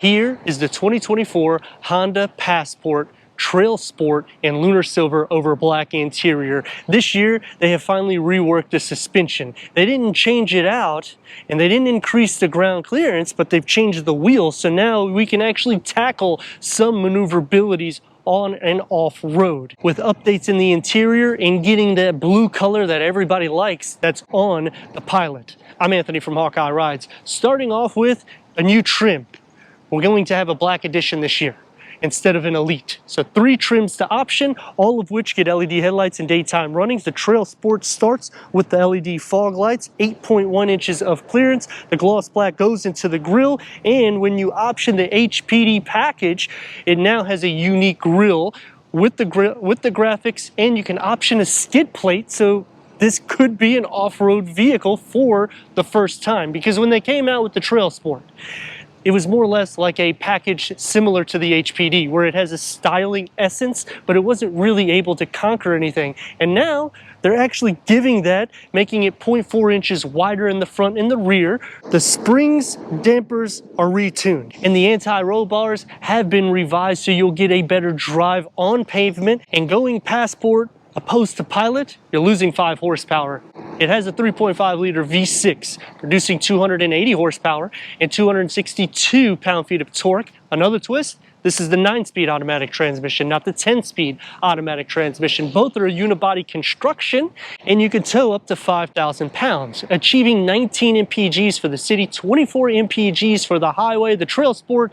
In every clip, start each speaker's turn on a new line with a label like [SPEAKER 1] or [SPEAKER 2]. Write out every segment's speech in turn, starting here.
[SPEAKER 1] Here is the 2024 Honda Passport Trailsport in lunar silver over black interior. This year, they have finally reworked the suspension. They didn't change it out and they didn't increase the ground clearance, but they've changed the wheels. So now we can actually tackle some maneuverabilities on and off road with updates in the interior and getting that blue color that everybody likes that's on the Pilot. I'm Anthony from Hawkeye Rides. Starting off with a new trim. We're going to have a black edition this year instead of an Elite. So 3 trims to option, all of which get LED headlights and daytime runnings. The Trailsport starts with the LED fog lights, 8.1 inches of clearance. The gloss black goes into the grille, and when you option the HPD package, it now has a unique grille with the graphics, and you can option a skid plate. So this could be an off-road vehicle for the first time, because when they came out with the Trailsport, it was more or less like a package similar to the HPD, where it has a styling essence, but it wasn't really able to conquer anything. And now they're actually giving that, making it 0.4 inches wider in the front and the rear. The springs, dampers are retuned, and the anti-roll bars have been revised so you'll get a better drive on pavement. And going Passport opposed to Pilot, you're losing 5 horsepower. It has a 3.5 liter V6, producing 280 horsepower and 262 pound-feet of torque. Another twist, this is the 9-speed automatic transmission, not the 10-speed automatic transmission. Both are a unibody construction, and you can tow up to 5,000 pounds, achieving 19 mpgs for the city, 24 mpgs for the highway. The Trailsport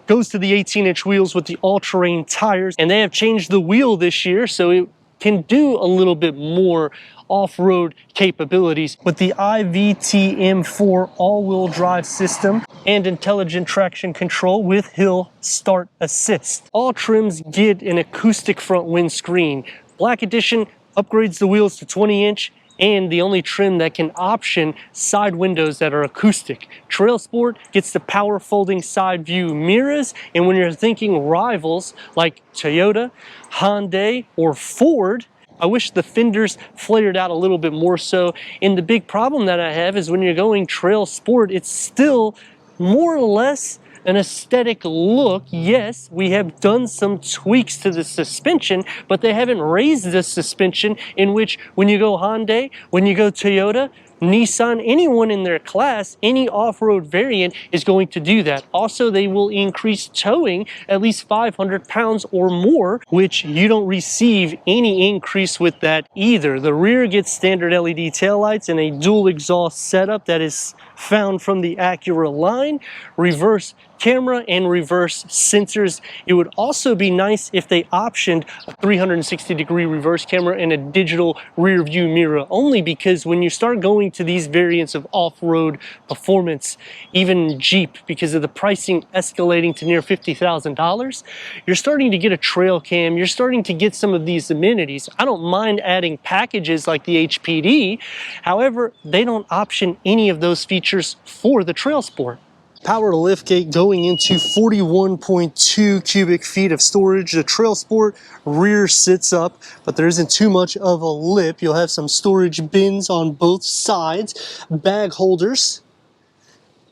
[SPEAKER 1] goes to the 18-inch wheels with the all-terrain tires, and they have changed the wheel this year, so it can do a little bit more off-road capabilities with the IVT M4 all-wheel drive system and intelligent traction control with hill start assist. All trims get an acoustic front windscreen. Black Edition upgrades the wheels to 20-inch, and the only trim that can option side windows that are acoustic. Trailsport gets the power folding side view mirrors, and when you're thinking rivals like Toyota, Hyundai, or Ford, I wish the fenders flared out a little bit more so. And the big problem that I have is when you're going Trailsport, it's still more or less an aesthetic look. Yes, we have done some tweaks to the suspension, but they haven't raised the suspension, in which when you go Hyundai, when you go Toyota, Nissan, anyone in their class, any off-road variant is going to do that. Also, they will increase towing at least 500 pounds or more, which you don't receive any increase with that either. The rear gets standard LED taillights and a dual exhaust setup that is found from the Acura line, reverse camera and reverse sensors. It would also be nice if they optioned a 360-degree reverse camera and a digital rear view mirror, only because when you start going to these variants of off-road performance, even Jeep, because of the pricing escalating to near $50,000, you're starting to get a trail cam, you're starting to get some of these amenities. I don't mind adding packages like the HPD, however, they don't option any of those features for the Trailsport. Power to liftgate going into 41.2 cubic feet of storage. The Trailsport rear sits up, but there isn't too much of a lip. You'll have some storage bins on both sides, bag holders,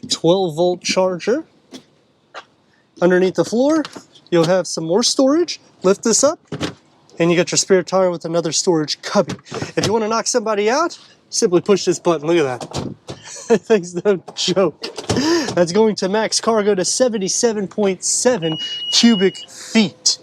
[SPEAKER 1] 12-volt charger. Underneath the floor, you'll have some more storage. Lift this up, and you got your spare tire with another storage cubby. If you want to knock somebody out, simply push this button. Look at that. That thing's no joke. That's going to max cargo to 77.7 cubic feet.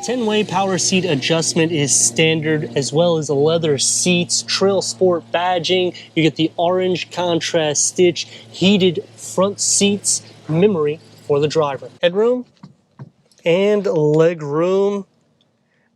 [SPEAKER 1] Ten-way power seat adjustment is standard, as well as leather seats, Trailsport badging. You get the orange contrast stitch, heated front seats, memory for the driver. Headroom and leg room.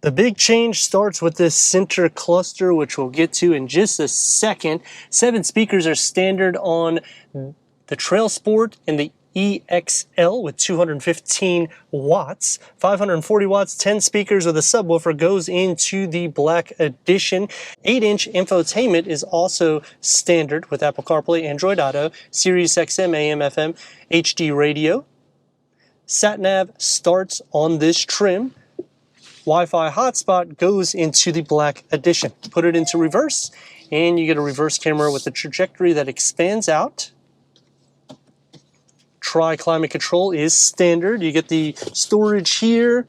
[SPEAKER 1] The big change starts with this center cluster, which we'll get to in just a second. 7 speakers are standard on the Trailsport and the EXL with 215 watts. 540 watts, 10 speakers with a subwoofer goes into the Black Edition. 8-inch infotainment is also standard with Apple CarPlay, Android Auto, Sirius XM, AM, FM, HD radio. Sat nav starts on this trim. Wi-Fi hotspot goes into the black edition. Put it into reverse, and you get a reverse camera with a trajectory that expands out. Tri-climate control is standard. You get the storage here,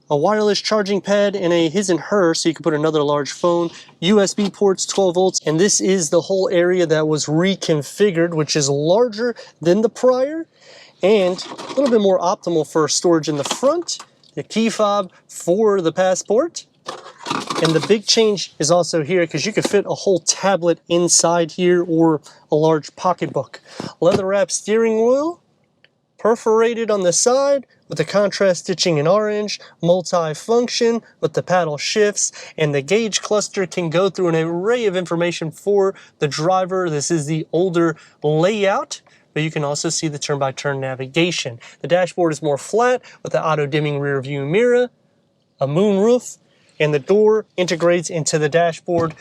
[SPEAKER 1] a wireless charging pad, and a his and her, so you can put another large phone, USB ports, 12 volts, and this is the whole area that was reconfigured, which is larger than the prior, and a little bit more optimal for storage in the front, the key fob for the Passport, and the big change is also here because you can fit a whole tablet inside here or a large pocketbook. Leather wrap steering wheel, perforated on the side with the contrast stitching in orange, multi-function with the paddle shifts, and the gauge cluster can go through an array of information for the driver. This is the older layout, but you can also see the turn-by-turn navigation. The dashboard is more flat with the auto-dimming rear view mirror, a moonroof, and the door integrates into the dashboard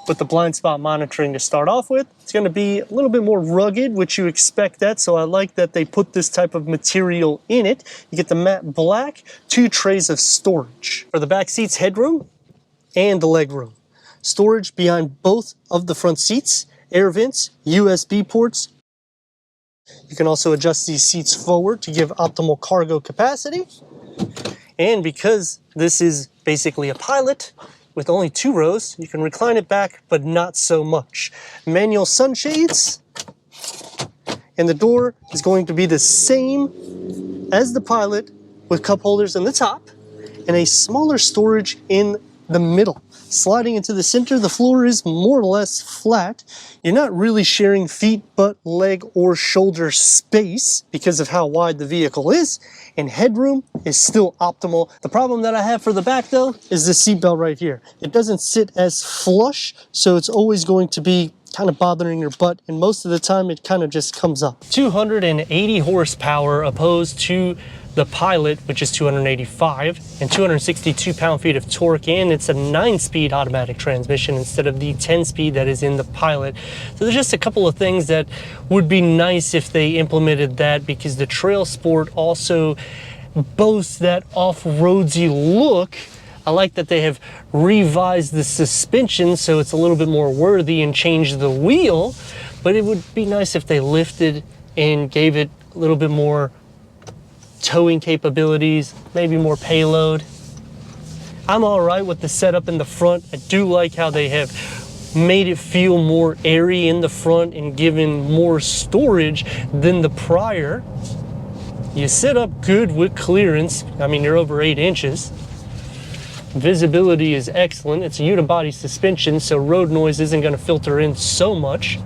[SPEAKER 1] with the blind spot monitoring to start off with. It's going to be a little bit more rugged, which you expect that, so I like that they put this type of material in it. You get the matte black, 2 trays of storage. For the back seats, headroom and the leg room. Storage behind both of the front seats, air vents, USB ports. You can also adjust these seats forward to give optimal cargo capacity. And because this is basically a Pilot, with only 2 rows, you can recline it back, but not so much. Manual sunshades, and the door is going to be the same as the Pilot with cup holders in the top and a smaller storage in the middle. Sliding into the center, the floor is more or less flat. You're not really sharing feet, butt, leg, or shoulder space because of how wide the vehicle is, and headroom is still optimal. The problem that I have for the back though is the seatbelt right here. It doesn't sit as flush, so it's always going to be kind of bothering your butt, and most of the time it kind of just comes up. 280 horsepower opposed to the Pilot, which is 285, and 262 pound-feet of torque, and it's a 9-speed automatic transmission instead of the 10-speed that is in the Pilot. So there's just a couple of things that would be nice if they implemented that, because the Trailsport also boasts that off-roadsy look. I like that they have revised the suspension so it's a little bit more worthy and changed the wheel, but it would be nice if they lifted and gave it a little bit more towing capabilities, maybe more payload. I'm all right with the setup in the front. I do like how they have made it feel more airy in the front and given more storage than the prior. You sit up good with clearance. I mean, you're over 8 inches. Visibility is excellent. It's a unibody suspension, so road noise isn't going to filter in so much.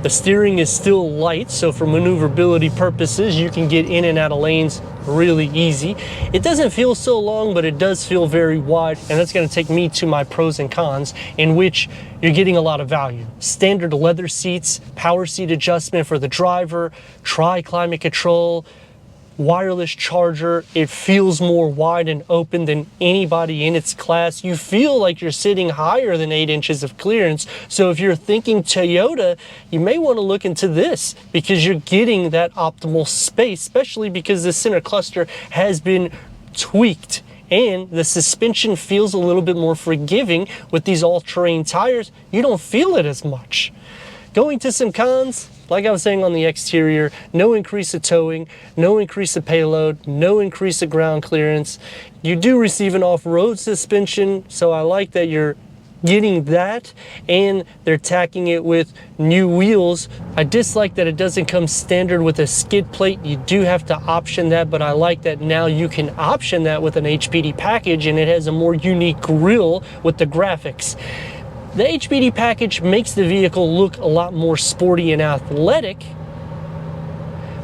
[SPEAKER 1] The steering is still light, so for maneuverability purposes, you can get in and out of lanes really easy. It doesn't feel so long, but it does feel very wide, and that's going to take me to my pros and cons, in which you're getting a lot of value. Standard leather seats, power seat adjustment for the driver, tri-climate control, wireless charger. It feels more wide and open than anybody in its class. You feel like you're sitting higher than 8 inches of clearance. So if you're thinking Toyota, you may want to look into this because you're getting that optimal space, especially because the center cluster has been tweaked and the suspension feels a little bit more forgiving. With these all-terrain tires, you don't feel it as much. Going to some cons, like I was saying on the exterior, no increase of towing, no increase of payload, no increase of ground clearance. You do receive an off-road suspension, so I like that you're getting that, and they're tacking it with new wheels. I dislike that it doesn't come standard with a skid plate. You do have to option that, but I like that now you can option that with an HPD package, and it has a more unique grille with the graphics. The HPD package makes the vehicle look a lot more sporty and athletic,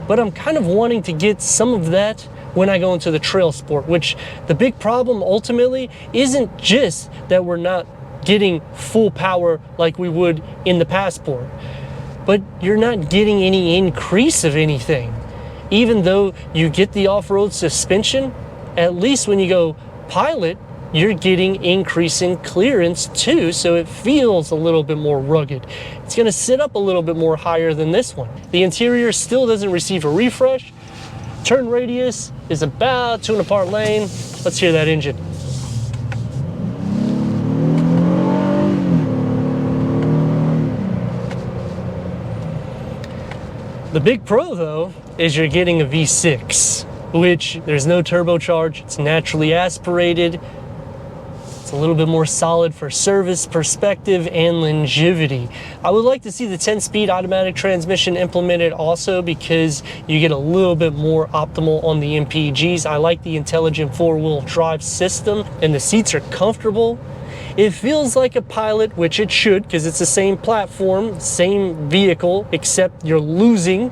[SPEAKER 1] but I'm kind of wanting to get some of that when I go into the Trailsport, which the big problem ultimately isn't just that we're not getting full power like we would in the Passport, but you're not getting any increase of anything. Even though you get the off-road suspension, at least when you go Pilot, you're getting increasing clearance too, so it feels a little bit more rugged. It's gonna sit up a little bit more higher than this one. The interior still doesn't receive a refresh. Turn radius is about 2 and a part lane. Let's hear that engine. The big pro though is you're getting a V6, which there's no turbocharge, it's naturally aspirated. It's a little bit more solid for service perspective and longevity. I would like to see the 10-speed automatic transmission implemented also, because you get a little bit more optimal on the MPGs. I like the intelligent 4-wheel drive system, and the seats are comfortable. It feels like a Pilot, which it should, because it's the same platform, same vehicle, except you're losing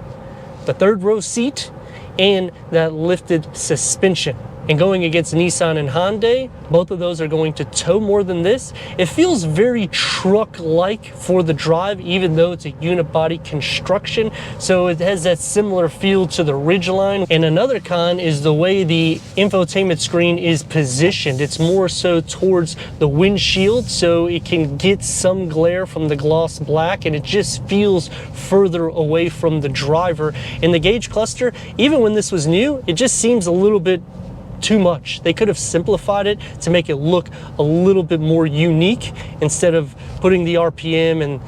[SPEAKER 1] the third row seat and that lifted suspension. And going against Nissan and Hyundai, both of those are going to tow more than this. It feels very truck-like for the drive, even though it's a unibody construction. So it has that similar feel to the Ridgeline. And another con is the way the infotainment screen is positioned. It's more so towards the windshield, so it can get some glare from the gloss black, and it just feels further away from the driver. In the gauge cluster, even when this was new, it just seems a little bit too much. They could have simplified it to make it look a little bit more unique, instead of putting the RPM and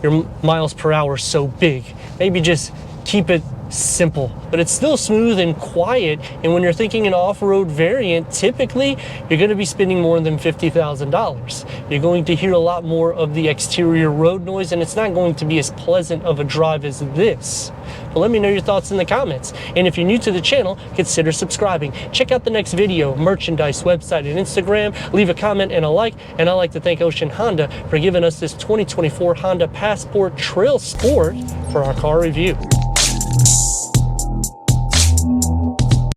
[SPEAKER 1] your miles per hour so big. Maybe just keep it simple, but it's still smooth and quiet. And when you're thinking an off-road variant, typically you're going to be spending more than $50,000. You're going to hear a lot more of the exterior road noise, and it's not going to be as pleasant of a drive as this. But let me know your thoughts in the comments. And if you're new to the channel, consider subscribing. Check out the next video, merchandise, website, and Instagram. Leave a comment and a like. And I'd like to thank Ocean Honda for giving us this 2024 Honda Passport Trailsport for our car review.